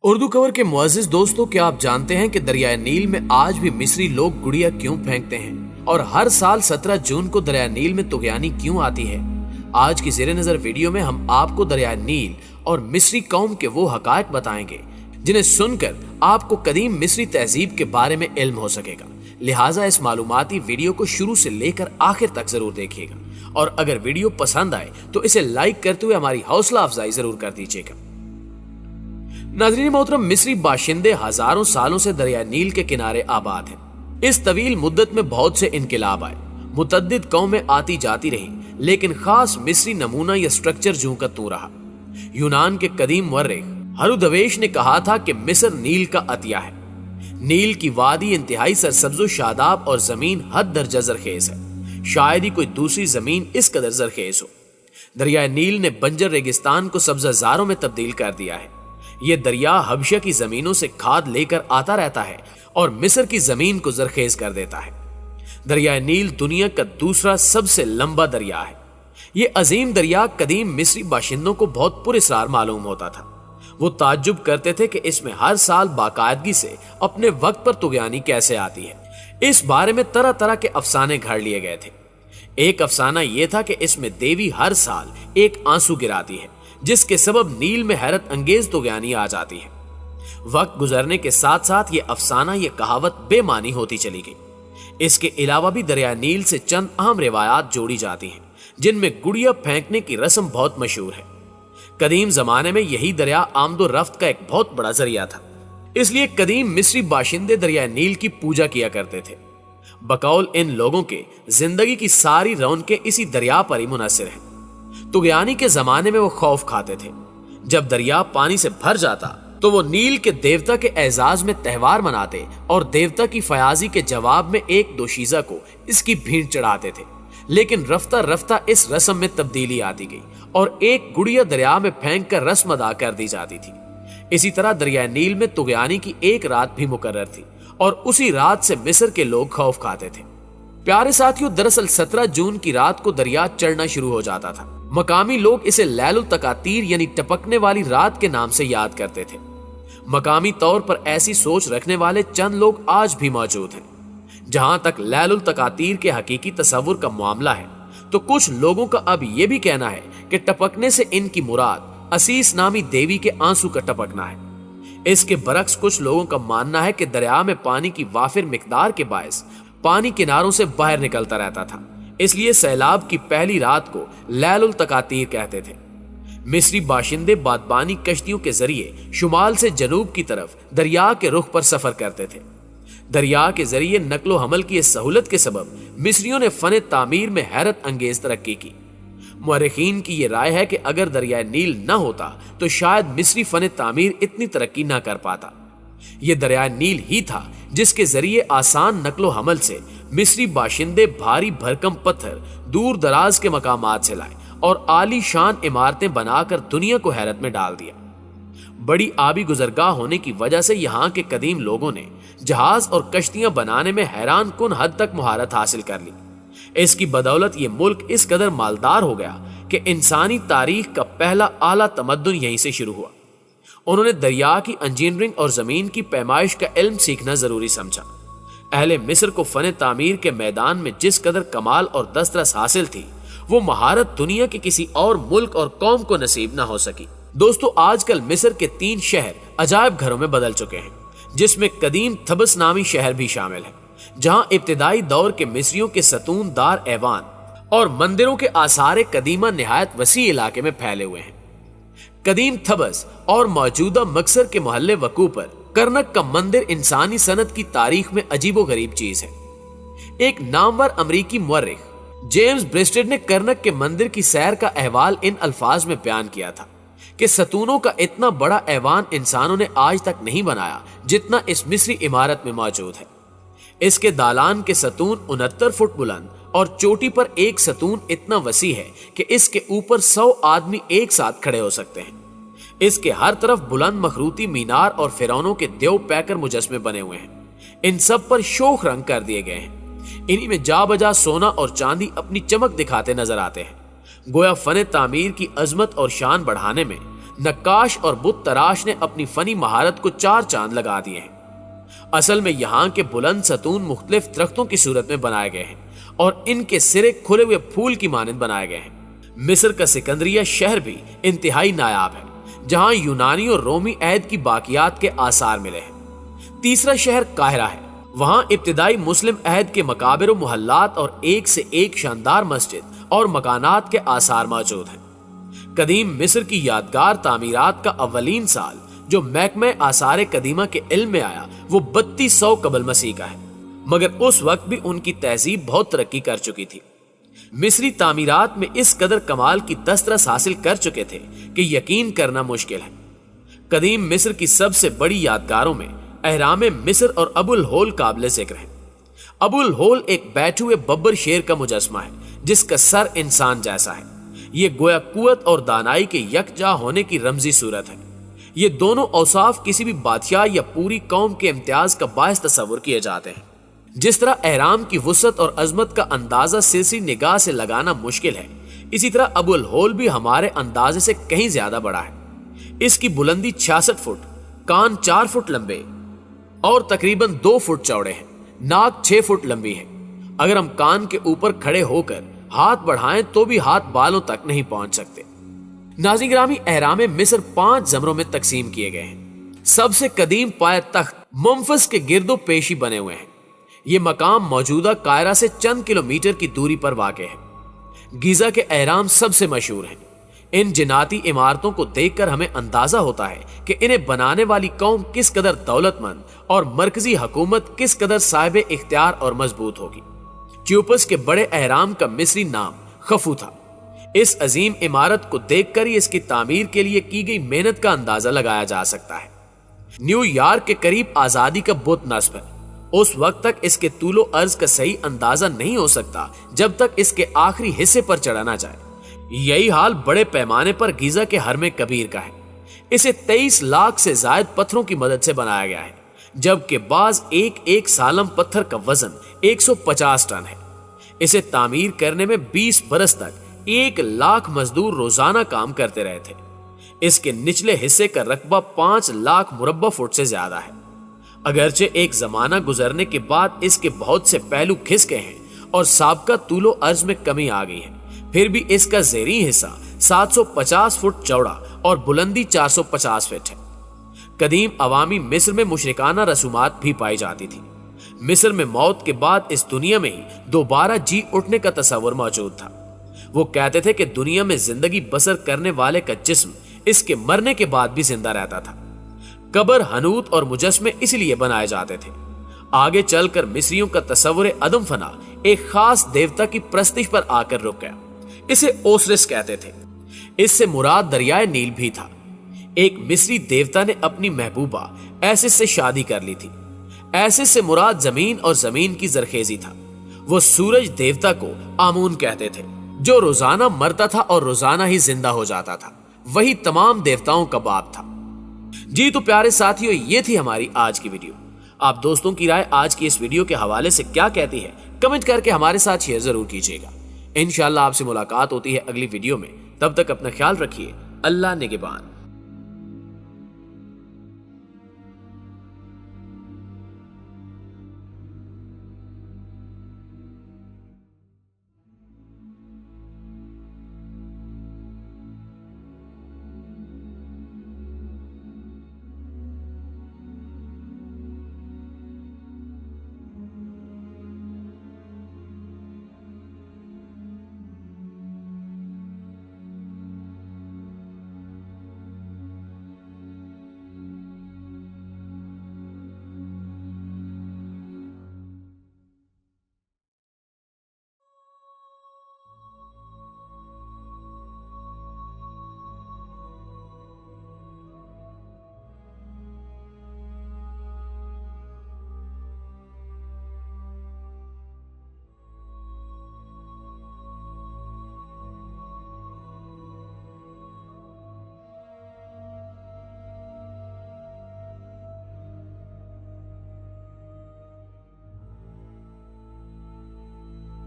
Urdu cover के मुअज़्ज़िज़ दोस्तों, क्या आप जानते हैं कि दरियाए नील में आज भी मिस्री लोग गुड़िया क्यों फेंकते हैं और हर साल 17 जून को दरियाए नील में तुग़यानी क्यों आती है? आज की ज़ेरे नज़र वीडियो में हम आपको दरियाए नील और मिस्री कौम के वो हक़ाइक़ बताएंगे जिन्हें सुनकर आपको कदीम मिस्री तहजीब के बारे में इल्म हो सकेगा। लिहाजा इस मालूमाती वीडियो को शुरू से लेकर आखिर तक जरूर देखिएगा और अगर वीडियो पसंद आए तो इसे लाइक करते हुए हमारी हौसला अफजाई जरूर कर दीजिएगा। नाज़रीन मोहतरम, मिस्री बाशिंदे हजारों सालों से दरिया नील के किनारे आबाद हैं। इस तवील मुद्दत में बहुत से इनकलाब आए, मुतअद्दिद कौमें आती जाती रही, लेकिन खास मिस्री नमूना या स्ट्रक्चर जूं का तू रहा। यूनान के कदीम मुअर्रिख हरुदवेश ने कहा था कि मिस्र नील का अतिया है। नील की वादी इंतहाई सरसब्ज़ो शादाब और जमीन हद दर्जा जरखेज है। शायद ही कोई दूसरी जमीन इस कदर जरखेज हो। दरिया नील ने बंजर रेगिस्तान को सब्ज़ाजारों में तब्दील कर दिया है। ये दरिया हबशा की जमीनों से खाद लेकर आता रहता है और मिस्र की जमीन को जरखेज कर देता है। दरिया नील दुनिया का दूसरा सबसे लंबा दरिया है। ये अजीम दरिया कदीम मिस्री बाशिंदों को बहुत पुरस्रार मालूम होता था। वो ताज्जुब करते थे कि इसमें हर साल बाकायदगी से अपने वक्त पर तुग़यानी कैसे आती है। इस बारे में तरह तरह के अफसाने घड़ लिए गए थे। एक अफसाना यह था कि इसमें देवी हर साल एक आंसू गिराती है जिसके सबब नील में हैरत अंगेज तुग़यानी आ जाती है। वक्त गुजरने के साथ साथ ये अफसाना, ये कहावत बेमानी होती चली गई। इसके अलावा भी दरिया नील से चंद अहम रिवायात जोड़ी जाती हैं जिनमें गुड़िया फेंकने की रस्म बहुत मशहूर है। कदीम जमाने में यही दरिया आमदो रफ्त का एक बहुत बड़ा जरिया था, इसलिए कदीम मिस्री बाशिंदे दरिया नील की पूजा किया करते थे। बकौल इन लोगों के जिंदगी की सारी रौनकें इसी दरिया पर ही मुनहसर है। तुग़यानी के जमाने में वो खौफ खाते थे। जब दरिया पानी से भर जाता तो वो नील के देवता के एजाज में त्यौहार मनाते और देवता की फयाजी के जवाब में एक दोशीज़ा को इसकी भीड़ चढ़ाते थे। लेकिन रफ्ता रफ्ता इस रस्म में तब्दीली आती गई और एक गुड़िया दरिया में फेंक कर रस्म अदा कर दी जाती थी। इसी तरह दरिया नील में तुग़यानी की एक रात भी मुकर्रर थी और उसी रात से मिस्र के लोग खौफ खाते थे। प्यारे साथियों, दरअसल 17 जून की रात को दरिया चढ़ना शुरू हो जाता था। मकामी लोग इसे लैलुल तकातीर यानी टपकने वाली रात के नाम से याद करते थे। मकामी तौर पर ऐसी सोच रखने वाले चंद लोग आज भी मौजूद हैं। जहां तक लैलुल तकातीर के हकीकी तसव्वुर का मामला है तो कुछ लोगों का अब यह भी कहना है कि टपकने से इनकी मुराद असीस नामी देवी के आंसू का टपकना है। इसके बरक्स कुछ लोगों का मानना है कि दरिया में पानी की वाफिर मिकदार के बायस पानी किनारों से बाहर निकलता रहता था, इसलिए सैलाब की पहली रात को लैलुल तकातीर कहते थे। मिस्री बाशिंदे बादबानी कश्तियों के जरिए शुमाल से जनूब की तरफ दरिया के रुख पर सफर करते थे। दरिया के जरिए नकलो हमल की इस सहूलत के सबब मिस्रियों ने फन तामीर में हैरत अंगेज तरक्की की। मुअर्रिखीन की यह राय है कि अगर दरिया नील न होता तो शायद मिस्री फन तामीर इतनी तरक्की न कर पाता। यह दरिया नील ही था जिसके जरिए आसान नकलो हमल से मिस्री बाशिंदे भारी भरकम पत्थर दूर दराज के मकामात से लाए और आली शान इमारतें बनाकर दुनिया को हैरत में डाल दिया। बड़ी आबी गुजरगाह होने की वजह से यहाँ के कदीम लोगों ने जहाज और कश्तियां बनाने में हैरान कुन हद तक मुहारत हासिल कर ली। इसकी बदौलत ये मुल्क इस कदर मालदार हो गया कि इंसानी तारीख का पहला आला तमद्दुन यहीं से शुरू हुआ। उन्होंने दरिया की इंजीनियरिंग और जमीन की पैमाइश का इल्म सीखना जरूरी समझा। अहले मिस्र को फन तामीर के मैदान में जिस कदर कमाल और दस्तरस हासिल थी, वो महारत दुनिया के किसी और मुल्क और कौम को नसीब ना हो सकी। दोस्तों, आजकल मिस्र के 3 शहर अजायब घरों में बदल चुके हैं, जिसमें कदीम थबस नामी शहर भी शामिल है, जहां इब्तिदाई दौर के मिस्रियों के सतून दार ऐवान और मंदिरों के आसार कदीमा निहायत वसी इलाके में फैले हुए हैं। कदीम थबस और मौजूदा मक्सर के मोहल्ले वकू पर करनक का मंदिर इंसानी सनत की तारीख में अजीबो गरीब चीज है। एक नामवर अमरीकी मुअर्रिख जेम्स ब्रिस्टेड ने करनक के मंदिर की सैर का अहवाल इन अल्फाज में बयान किया था कि सतूनों का इतना बड़ा ऐवान इंसानों ने आज तक नहीं बनाया जितना इस मिस्री इमारत में मौजूद है। इसके दालान के सतून 69 फुट बुलंद और चोटी पर एक सतून इतना वसी है कि इसके ऊपर 100 आदमी एक साथ खड़े हो सकते हैं। इसके हर तरफ बुलंद मखरूती मीनार और फिरौनों के देव पैकर मुजस्मे बने हुए हैं। इन सब पर शोख रंग कर दिए गए हैं। इन्हीं में जा बजा सोना और चांदी अपनी चमक दिखाते नजर आते हैं। गोया फन तामीर की अजमत और शान बढ़ाने में نقاش اور بت تراش نے اپنی فنی مہارت کو چار چاند لگا دیے ہیں۔ اصل میں یہاں کے بلند ستون مختلف درختوں کی صورت میں بنائے گئے ہیں اور ان کے سرے کھلے ہوئے پھول کی مانند بنائے گئے ہیں۔ مصر کا سکندریہ شہر بھی انتہائی نایاب ہے، جہاں یونانی اور رومی عہد کی باقیات کے آثار ملے ہیں۔ تیسرا شہر قاہرہ ہے، وہاں ابتدائی مسلم عہد کے مقابر و محلات اور ایک سے ایک شاندار مسجد اور مکانات کے آثار موجود ہیں۔ قدیم مصر کی یادگار تعمیرات کا اولین سال جو محکمہ آثار قدیمہ کے علم میں آیا وہ 3200 قبل مسیح کا ہے، مگر اس وقت بھی ان کی تہذیب بہت ترقی کر چکی تھی۔ مصری تعمیرات میں اس قدر کمال کی دسترس حاصل کر چکے تھے کہ یقین کرنا مشکل ہے۔ قدیم مصر کی سب سے بڑی یادگاروں میں اہرام مصر اور ابو الہول قابل ذکر ہیں۔ ابو الہول ایک بیٹھے ہوئے ببر شیر کا مجسمہ ہے جس کا سر انسان جیسا ہے۔ یہ گویا قوت اور دانائی کے یکجا ہونے کی رمزی صورت ہے۔ یہ دونوں اوصاف کسی بھی بادشاہ یا پوری قوم کے امتیاز کا باعث تصور کیے جاتے ہیں۔ جس طرح اہرام کی وسعت اور عظمت کا اندازہ سرسری نگاہ سے لگانا مشکل ہے، اسی طرح ابو الہول بھی ہمارے اندازے سے کہیں زیادہ بڑا ہے۔ اس کی بلندی 66 فٹ، کان 4 فٹ لمبے اور تقریباً 2 فٹ چوڑے ہیں، ناک 6 فٹ لمبی ہے۔ اگر ہم کان کے اوپر کھڑے ہو کر ہاتھ بڑھائیں تو بھی ہاتھ بالوں تک نہیں پہنچ سکتے۔ ناظرین گرامی، اہرام مصر 5 زمروں میں تقسیم کیے گئے ہیں۔ سب سے قدیم پائے تخت منفس کے گرد و پیشی بنے ہوئے ہیں۔ یہ مقام موجودہ قاہرہ سے چند کلومیٹر کی دوری پر واقع ہے۔ گیزا کے اہرام سب سے مشہور ہیں۔ ان جناتی عمارتوں کو دیکھ کر ہمیں اندازہ ہوتا ہے کہ انہیں بنانے والی قوم کس قدر دولت مند اور مرکزی حکومت کس قدر صاحب اختیار اور مضبوط ہوگی۔ کیوپس کے بڑے اہرام کا مصری نام خفو تھا۔ اس عظیم عمارت کو دیکھ کر ہی اس کی تعمیر کے لیے کی گئی محنت کا اندازہ لگایا جا سکتا ہے۔ نیو یارک کے قریب آزادی کا بت نصب ہے۔ اس وقت تک اس کے طول و عرض کا صحیح اندازہ نہیں ہو سکتا جب تک اس کے آخری حصے پر چڑھا نہ جائے۔ یہی حال بڑے پیمانے پر گیزا کے حرم کبیر کا ہے۔ اسے 23 لاکھ سے زائد پتھروں کی مدد سے بنایا گیا ہے، جبکہ بعض ایک سالم پتھر کا وزن 150 ٹن ہے۔ اسے تعمیر کرنے میں 20 برس تک 1 لاکھ مزدور روزانہ کام کرتے رہے تھے۔ اس کے نچلے حصے کا رقبہ 5 لاکھ مربع فٹ سے زیادہ ہے۔ اگرچہ ایک زمانہ گزرنے کے بعد اس کے بہت سے پہلو کھس گئے ہیں اور سابقہ طول و عرض میں کمی آ گئی ہے، پھر بھی اس کا زیریں حصہ 750 فٹ چوڑا اور بلندی 450 فٹ ہے۔ قدیم عوامی مصر میں مشرکانہ رسومات بھی پائی جاتی تھی۔ مصر میں موت کے بعد اس دنیا میں ہی دوبارہ جی اٹھنے کا تصور موجود تھا۔ وہ کہتے تھے کہ دنیا میں زندگی بسر کرنے والے کا جسم اس کے مرنے کے بعد بھی زندہ رہتا تھا۔ قبر، حنوت اور مجسمے اس لیے بنائے جاتے تھے۔ آگے چل کر مصریوں کا تصور عدم فنا ایک خاص دیوتا کی پرستش پر آ کر رک گیا۔ اسے اوسرس کہتے تھے۔ اس سے مراد دریائے نیل بھی تھا۔ ایک مصری دیوتا نے اپنی محبوبہ ایسس سے شادی کر لی تھی۔ ایسس سے مراد زمین اور زمین کی زرخیزی تھا۔ وہ سورج دیوتا کو آمون کہتے تھے، جو روزانہ مرتا تھا اور روزانہ ہی زندہ ہو جاتا تھا۔ وہی تمام دیوتاؤں کا باپ تھا۔ جی تو پیارے ساتھیوں، یہ تھی ہماری آج کی ویڈیو۔ آپ دوستوں کی رائے آج کی اس ویڈیو کے حوالے سے کیا کہتی ہے، کمنٹ کر کے ہمارے ساتھ شیئر ضرور کیجیے گا۔ انشاءاللہ آپ سے ملاقات ہوتی ہے اگلی ویڈیو میں۔ تب تک اپنا خیال رکھیے۔ اللہ نگہبان۔